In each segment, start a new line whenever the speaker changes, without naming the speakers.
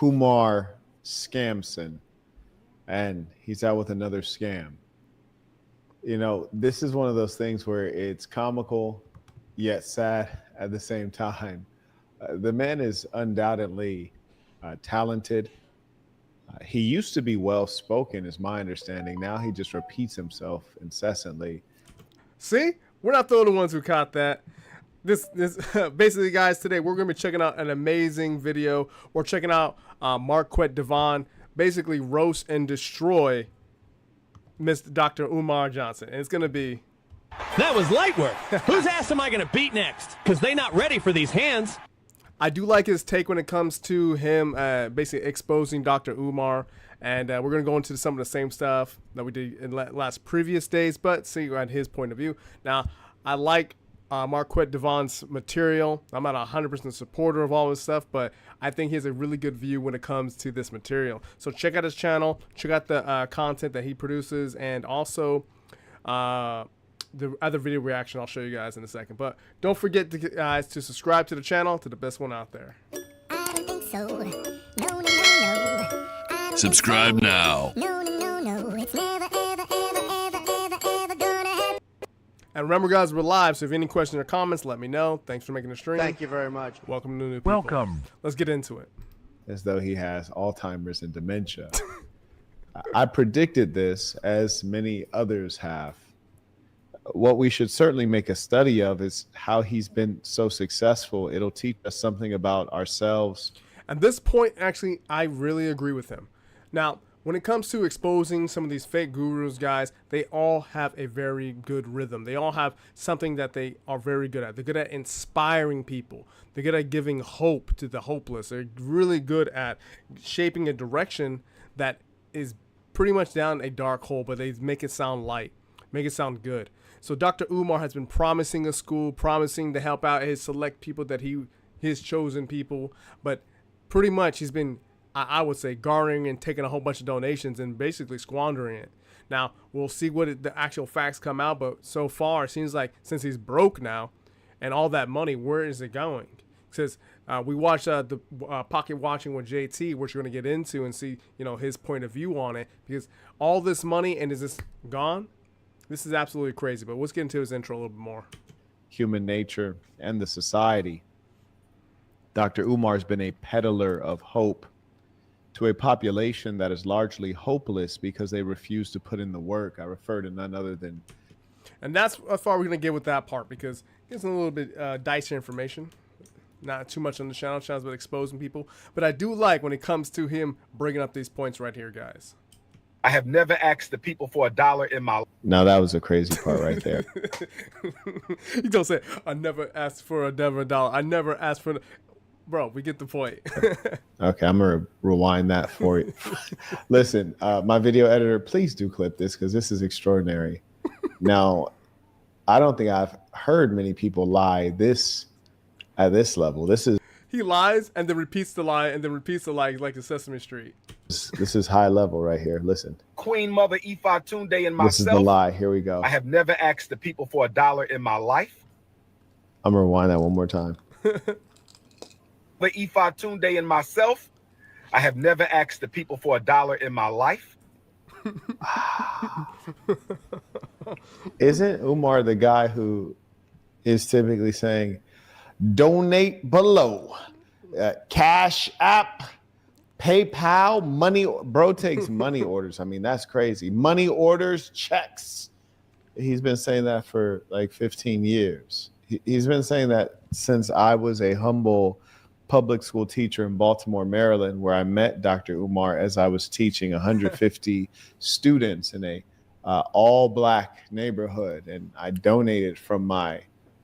Umar Scamson, and he's out with another scam. You know, this is one of those things where it's comical yet sad at the same time. The man is undoubtedly talented. He used to be well spoken, is my understanding. Now he just repeats himself incessantly.
See, we're not the only ones who caught that. This basically, guys, today we're going to be checking out an amazing video. We're checking out Marquette Devon basically roast and destroy Mr. Dr. Umar Johnson. And it's going to be...
That was light work. Whose ass am I going to beat next? Because they not ready for these hands.
I do like his take when it comes to him basically exposing Dr. Umar. And we're going to go into some of the same stuff that we did in last previous days, but see at his point of view. Now, I like Marquette Devon's material. I'm not a 100% supporter of all his stuff, but I think he has a really good view when it comes to this material. So check out his channel, check out the content that he produces, and also the other video reaction I'll show you guys in a second. But don't forget guys to subscribe to the channel, to the best one out there.
I don't think so. No, no, no, no.
Subscribe now.
No, no, no, no. It's never, ever, ever, ever, ever, ever gonna happen.
And remember, guys, we're live, so if you have any questions or comments, let me know. Thanks for making the stream.
Thank you very much.
Welcome to new people.
Welcome.
Let's get into it.
As though he has Alzheimer's and dementia. I predicted this, as many others have. What we should certainly make a study of is how he's been so successful. It'll teach us something about ourselves.
At this point, actually, I really agree with him. Now, when it comes to exposing some of these fake gurus, guys, they all have a very good rhythm. They all have something that they are very good at. They're good at inspiring people. They're good at giving hope to the hopeless. They're really good at shaping a direction that is pretty much down a dark hole, but they make it sound light, make it sound good. So Dr. Umar has been promising a school, promising to help out his select people that his chosen people, but pretty much he's been, I would say, garnering and taking a whole bunch of donations and basically squandering it. Now, we'll see what the actual facts come out, but so far, it seems like since he's broke now and all that money, where is it going? Because we watched the Pocket Watching with JT, which we're going to get into and see, you know, his point of view on it. Because all this money, and is this gone? This is absolutely crazy, but let's get into his intro a little bit more.
Human nature and the society. Dr. Umar's been a peddler of hope to a population that is largely hopeless because they refuse to put in the work. I refer to none other than...
And that's how far we're going to get with that part, because it's a little bit dicey information. Not too much on the channel's about exposing people. But I do like when it comes to him bringing up these points right here, guys.
I have never asked the people for $1 in my life.
Now, that was a crazy part right there.
You don't say, I never asked for $1. I never asked for... Bro, we get the point.
Okay, I'm going to rewind that for you. Listen, my video editor, please do clip this because this is extraordinary. Now, I don't think I've heard many people lie at this level. This is...
He lies and then repeats the lie and then repeats the lie like the Sesame Street.
This is high level right here. Listen.
Queen Mother Ifa Tunde and myself.
This is the lie. Here we go.
I have never asked the people for $1 in my life.
I'm going to rewind that one more time.
The Ifa Tunde and myself. I have never asked the people for $1 in my life.
Isn't Umar the guy who is typically saying, donate below, Cash App, PayPal, money? Bro takes money orders. I mean, that's crazy. Money orders, checks. He's been saying that for like 15 years. He's been saying that since I was a humble public school teacher in Baltimore, Maryland, where I met Dr. Umar as I was teaching 150 students in a all-black neighborhood, and I donated from my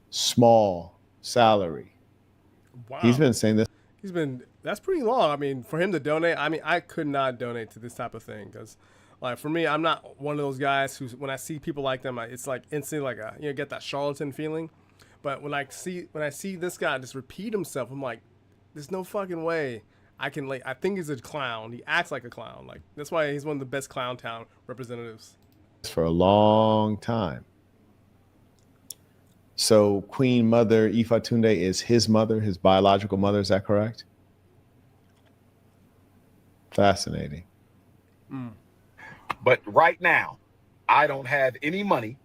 small salary.
Wow.
He's been saying this.
That's pretty long. I mean, for him to donate, I mean, I could not donate to this type of thing because, like, for me, I'm not one of those guys who, when I see people like them, it's like instantly like get that charlatan feeling. But when I see this guy just repeat himself, I'm like, there's no fucking way I can, like, I think he's a clown. He acts like a clown. Like, that's why he's one of the best clown town representatives.
For a long time. So Queen Mother Ifa Tunde is his mother, his biological mother. Is that correct? Fascinating.
But right now, I don't have any money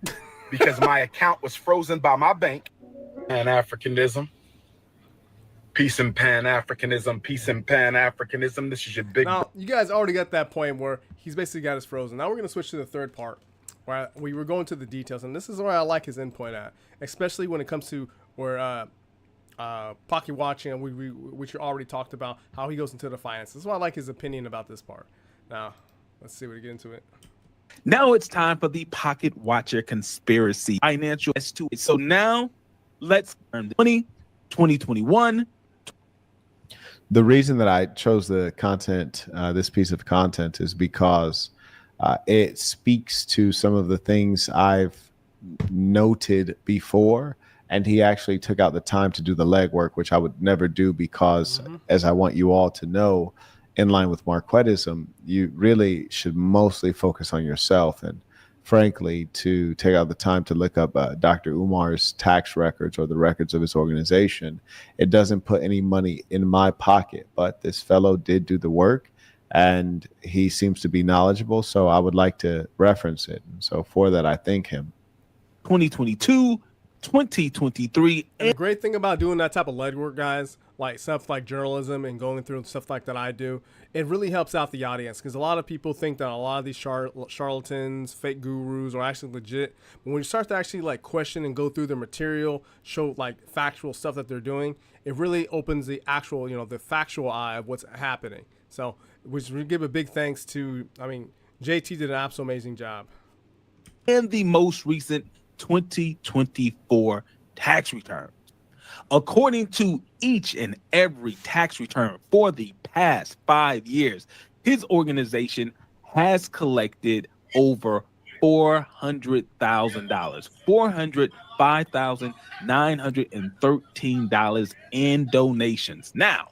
because my account was frozen by my bank. Pan-Africanism. Peace and Pan-Africanism. Peace and Pan-Africanism. This is your big...
Now, you guys already got that point where he's basically got us frozen. Now we're going to switch to the third part, where we were going to the details. And this is where I like his input at, especially when it comes to where pocket watching, and which you already talked about, how he goes into the finances. This is why I like his opinion about this part. Now, let's see what we get into it.
Now it's time for the pocket watcher conspiracy financial S2. So now let's learn 2021.
The reason that I chose the content, this piece of content, is because it speaks to some of the things I've noted before, and he actually took out the time to do the legwork, which I would never do because, as I want you all to know, in line with Marquettism, you really should mostly focus on yourself. And frankly, to take out the time to look up Dr. Umar's tax records or the records of his organization, it doesn't put any money in my pocket. But this fellow did do the work, and he seems to be knowledgeable. So I would like to reference it. And so for that, I thank him.
2022, 2023.
And the great thing about doing that type of legwork, guys, like stuff like journalism and going through stuff like that I do, it really helps out the audience, because a lot of people think that a lot of these charlatans, fake gurus are actually legit. But when you start to actually like question and go through their material, show like factual stuff that they're doing, it really opens the actual, the factual eye of what's happening. So we give a big thanks to, JT did an absolutely amazing job.
And the most recent 2024 tax return. According to each and every tax return for the past 5 years, his organization has collected over $400,000, $405,913 in donations. Now,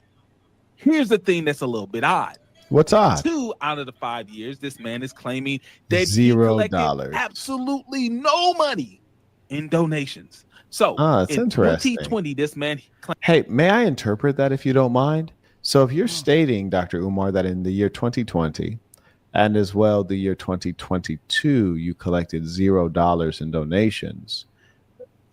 here's the thing that's a little bit odd.
What's odd?
2 out of the 5 years, this man is claiming that
$0.
he collected absolutely no money in donations. So
that's
in
interesting.
2020, this man...
Hey, may I interpret that if you don't mind? So if you're stating, Dr. Umar, that in the year 2020 and as well the year 2022, you collected $0 in donations,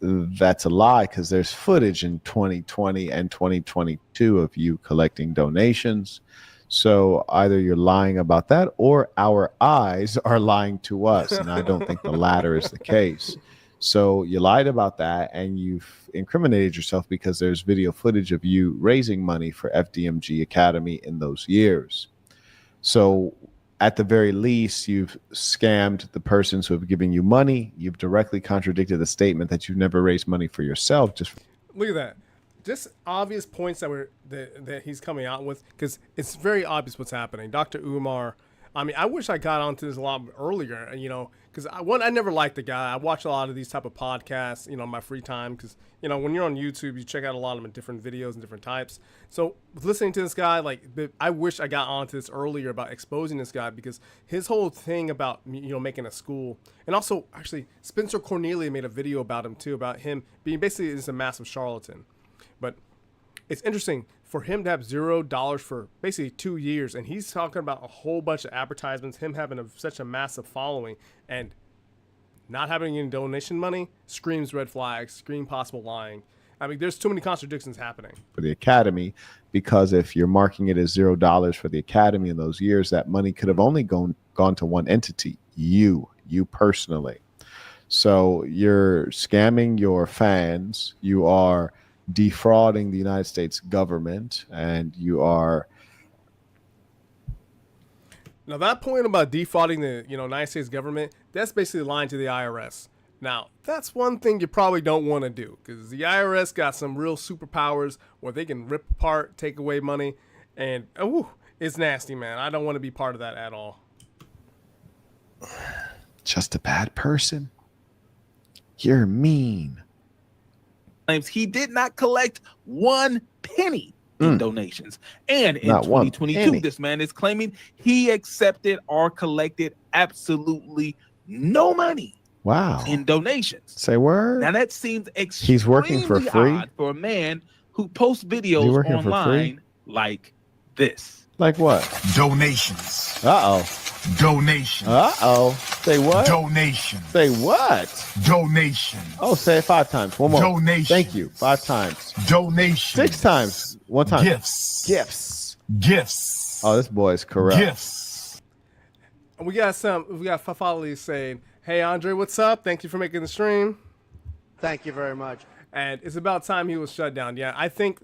that's a lie, because there's footage in 2020 and 2022 of you collecting donations. So either you're lying about that or our eyes are lying to us. And I don't think the latter is the case. So you lied about that, and you've incriminated yourself because there's video footage of you raising money for FDMG Academy in those years. So at the very least, you've scammed the persons who have given you money. You've directly contradicted the statement that you've never raised money for yourself. Just
look at that. Just obvious points that he's coming out with, because it's very obvious what's happening. Dr. Umar, I wish I got onto this a lot earlier, because I never liked the guy. I watch a lot of these type of podcasts, in my free time, because, when you're on YouTube, you check out a lot of them in different videos and different types. So listening to this guy, I wish I got onto this earlier about exposing this guy, because his whole thing about, making a school, and also actually Spencer Cornelia made a video about him too, about him being basically is a massive charlatan. But it's interesting for him to have $0 for basically 2 years, and he's talking about a whole bunch of advertisements, him having such a massive following, and not having any donation money screams red flags, scream possible lying. There's too many contradictions happening.
For the Academy, because if you're marking it as $0 for the Academy in those years, that money could have only gone to one entity, you personally. So you're scamming your fans, you are defrauding the United States government, and you are...
Now that point about defrauding the United States government, that's basically lying to the IRS. Now that's one thing you probably don't want to do, because the IRS got some real superpowers where they can rip apart, take away money, and it's nasty, man. I don't want to be part of that at all.
Just a bad person. You're mean.
He did not collect 1 penny in donations. And in
Not
2022, this man is claiming he accepted or collected absolutely no money in donations.
Say word.
Now that seems extremely
He's working for free
odd for a man who posts videos online like this.
Like what?
Donations.
Uh-oh.
Donations.
Uh-oh. Say what?
Donations.
Say what?
Donations.
Oh, say it 5 times. One more.
Donations.
Thank you. 5 times.
Donations.
6 times. 1 time.
Gifts.
Gifts.
Gifts.
Oh, this boy is corrupt.
Gifts.
We got Fafali saying, "Hey Andre, what's up? Thank you for making the stream."
Thank you very much.
And it's about time he was shut down. Yeah, I think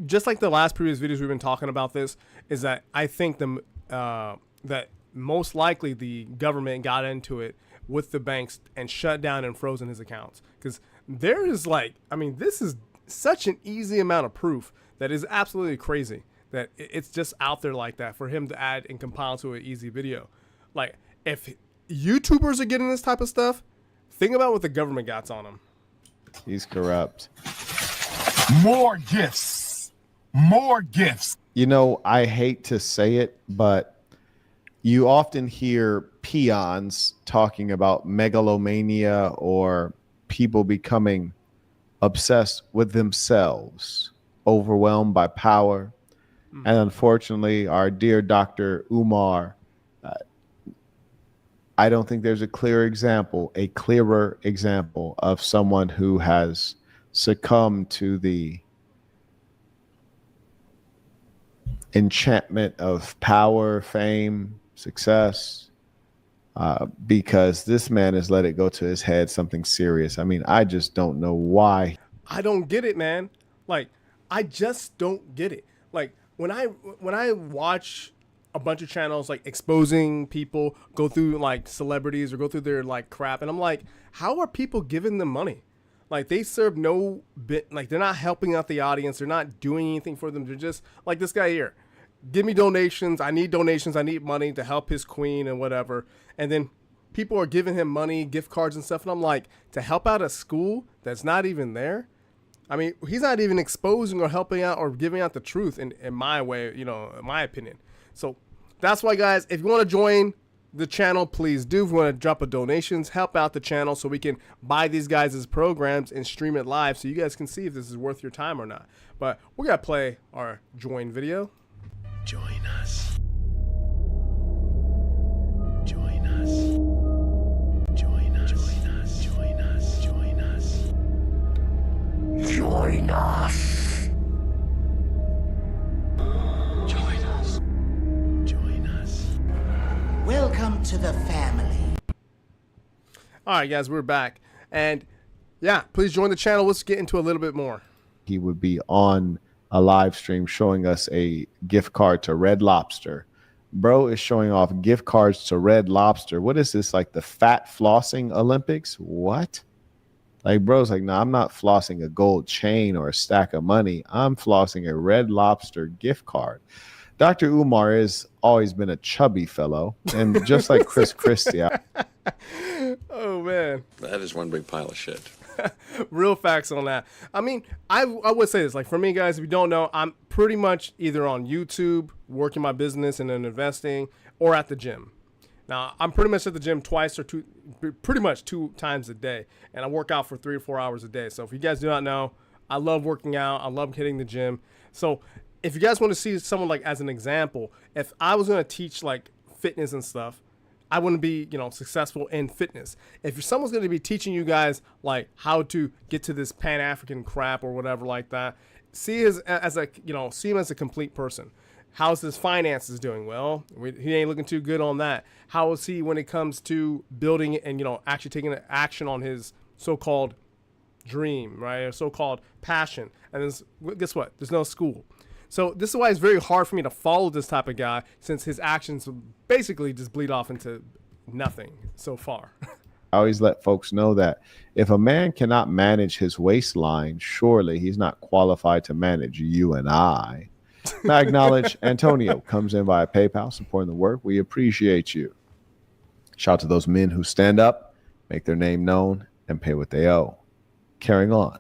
just like the last previous videos we've been talking about this, is that I think that most likely the government got into it with the banks and shut down and frozen his accounts. Because there is this is such an easy amount of proof that is absolutely crazy that it's just out there like that for him to add and compile to an easy video. Like, if YouTubers are getting this type of stuff, think about what the government got on them.
He's corrupt.
More gifts. More gifts.
You know, I hate to say it, but you often hear peons talking about megalomania or people becoming obsessed with themselves, overwhelmed by power. And unfortunately, our dear Dr. Umar, I don't think there's a clearer example of someone who has succumbed to the enchantment of power, fame, success, because this man has let it go to his head something serious. I mean, I just don't know why.
I don't get it, man. Like, I just don't get it. Like, when I watch a bunch of channels like exposing people, go through like celebrities or go through their like crap, and I'm like, how are people giving them money? Like, they serve no bit, like they're not helping out the audience, they're not doing anything for them. They're just like this guy here. Give me donations. I need donations. I need money to help his queen and whatever. And then people are giving him money, gift cards and stuff. And I'm like, to help out a school that's not even there? I mean, he's not even exposing or helping out or giving out the truth in my way, in my opinion. So that's why, guys, if you want to join the channel, please do. If you want to drop a donations, help out the channel so we can buy these guys' programs and stream it live so you guys can see if this is worth your time or not. But we're going to play our join video.
Join us. Join us. Join us. Join us. Join us. Join us.
Join us.
Join us. Join us.
Welcome to the family.
All right, guys, we're back. And yeah, please join the channel. Let's get into a little bit more.
He would be on a live stream showing us a gift card to Red Lobster. Bro is showing off gift cards to Red Lobster. What is this, like the fat flossing Olympics? What? Like, bro's like, nah, I'm not flossing a gold chain or a stack of money. I'm flossing a Red Lobster gift card. Dr. Umar has always been a chubby fellow, and just like Chris Christie.
Oh, man.
That is one big pile of shit.
Real facts on that. I mean, I would say this, like, for me, guys, if you don't know, I'm pretty much either on YouTube, working my business and then investing, or at the gym. Now, I'm pretty much at the gym pretty much 2 times a day, and I work out for 3 or 4 hours a day. So if you guys do not know, I love working out. I love hitting the gym. So if you guys want to see someone like as an example, if I was going to teach like fitness and stuff, I wouldn't be, successful in fitness. If someone's going to be teaching you guys like how to get to this Pan-African crap or whatever like that, see him as a complete person. How's his finances doing? Well, he ain't looking too good on that. How is he when it comes to building and, actually taking action on his so-called dream, right? Or so-called passion. And then guess what? There's no school. So this is why it's very hard for me to follow this type of guy, since his actions basically just bleed off into nothing so far.
I always let folks know that if a man cannot manage his waistline, surely he's not qualified to manage you and I. I acknowledge Antonio comes in via PayPal, supporting the work. We appreciate you. Shout out to those men who stand up, make their name known, and pay what they owe. Carrying on.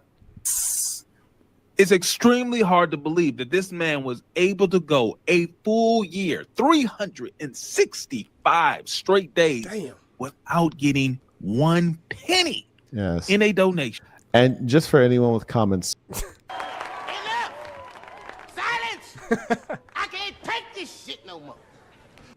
It's extremely hard to believe that this man was able to go a full year, 365 straight days, without getting 1 penny in a donation.
And just for anyone with comments.
Enough! Silence! I can't take this shit no more.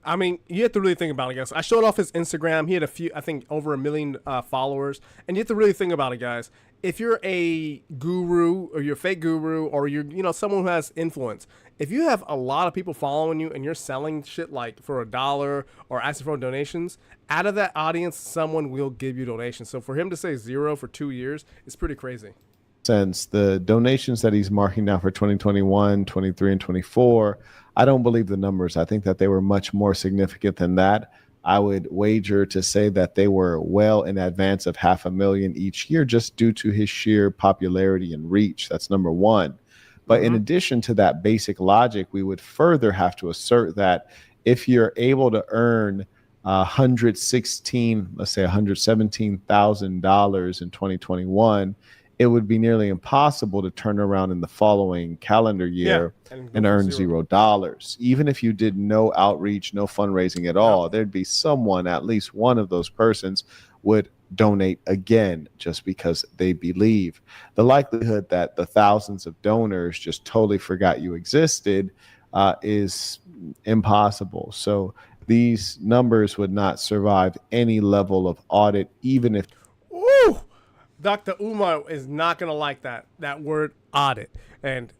I mean, you have to really think about it, guys. I showed off his Instagram. He had I think, over 1 million followers. And you have to really think about it, guys. If you're a guru or you're a fake guru or you're, someone who has influence, if you have a lot of people following you and you're selling shit like for $1 or asking for donations, out of that audience, someone will give you donations. So for him to say 0 for 2 years is pretty crazy.
Since the donations that he's marking down for 2021, 23, and 24, I don't believe the numbers. I think that they were much more significant than that. I would wager to say that they were well in advance of 500,000 each year just due to his sheer popularity and reach. That's number one. But in addition to that basic logic, we would further have to assert that if you're able to earn $117,000 in 2021, it would be nearly impossible to turn around in the following calendar year and earn $0. Even if you did no outreach, no fundraising at all, there'd be someone, at least one of those persons, would donate again just because they believe. The likelihood that the thousands of donors just totally forgot you existed is impossible. So these numbers would not survive any level of audit, even if.
Woo! Dr. Umar is not going to like that word audit. And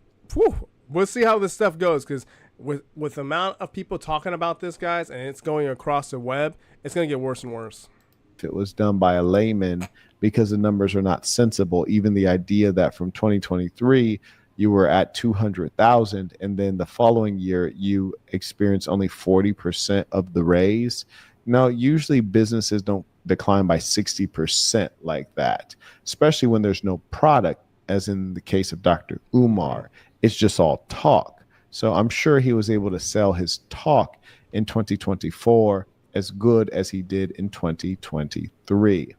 we'll see how this stuff goes, because with the amount of people talking about this, guys, and it's going across the web, it's going to get worse and worse.
If it was done by a layman, because the numbers are not sensible, even the idea that from 2023 you were at 200,000 and then the following year you experience only 40% of the raise. No, usually businesses don't decline by 60% like that, especially when there's no product, as in the case of Dr. Umar. It's just all talk. So I'm sure he was able to sell his talk in 2024 as good as he did in 2023.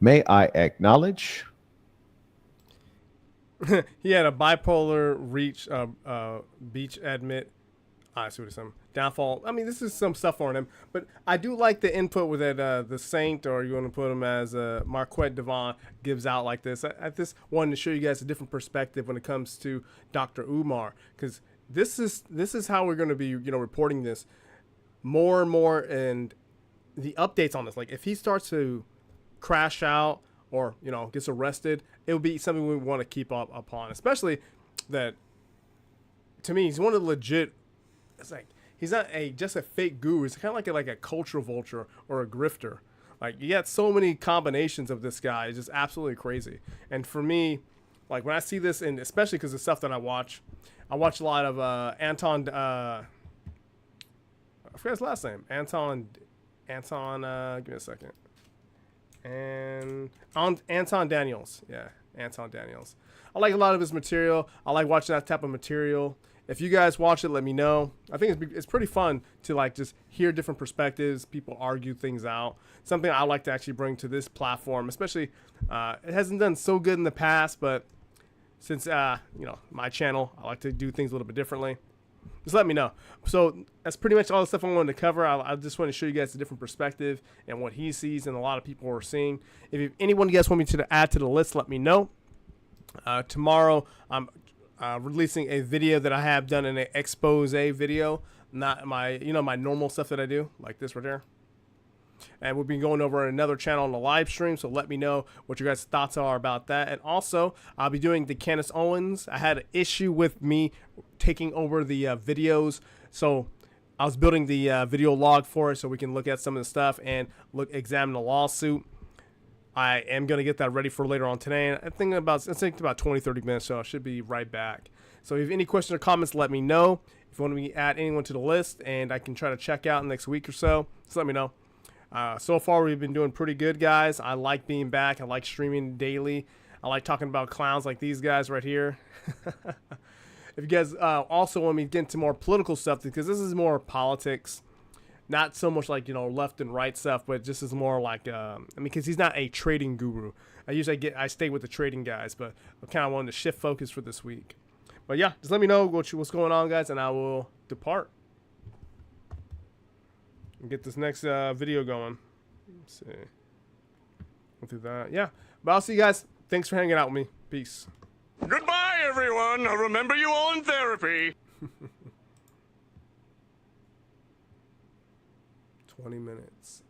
May I acknowledge?
He had a bipolar reach, beach admit. I see what it's saying. Downfall. I mean, this is some stuff on him, but I do like the input with that the Saint, or you want to put him as Marquette Devon, gives out like this. I just wanted to show you guys a different perspective when it comes to Dr. Umar, because this is how we're going to be reporting this more and more, and the updates on this. Like if he starts to crash out or gets arrested, it will be something we want to keep up upon, especially that to me he's one of the legit. It's like he's not just a fake guru. He's kind of like a cultural vulture or a grifter. Like you got so many combinations of this guy. It's just absolutely crazy. And for me, like when I see this, and especially because the stuff that I watch a lot of Anton. I forgot his last name. Anton. Give me a second. And Anton Daniels. Yeah, Anton Daniels. I like a lot of his material. I like watching that type of material. If you guys watch it, let me know. I think it's pretty fun to like just hear different perspectives. People argue things out. Something I like to actually bring to this platform, especially it hasn't done so good in the past, but since my channel, I like to do things a little bit differently. Just let me know. So that's pretty much all the stuff I wanted to cover. I just want to show you guys a different perspective and what he sees and a lot of people are seeing. If anyone you guys want me to add to the list, let me know. Tomorrow I'm releasing a video that I have done in an expose video, not my my normal stuff that I do, like this right here. And we'll be going over another channel on the live stream, so let me know what your guys' thoughts are about that. And also, I'll be doing the Candace Owens. I had an issue with me taking over the videos, so I was building the video log for it so we can look at some of the stuff and examine the lawsuit. I am going to get that ready for later on today. I think about 20-30 minutes, so I should be right back. So if you have any questions or comments, let me know. If you want me to add anyone to the list and I can try to check out next week or so, just let me know. So far, we've been doing pretty good, guys. I like being back. I like streaming daily. I like talking about clowns like these guys right here. If you guys also want me to get into more political stuff, because this is more politics, not so much like left and right stuff, but just is more like because he's not a trading guru. I stay with the trading guys, but I kind of wanted to shift focus for this week. But yeah, just let me know what's going on, guys, and I will depart and get this next video going. Let's see. Go through that. Yeah. But I'll see you guys. Thanks for hanging out with me. Peace.
Goodbye, everyone. I'll remember you all in therapy.
20 minutes.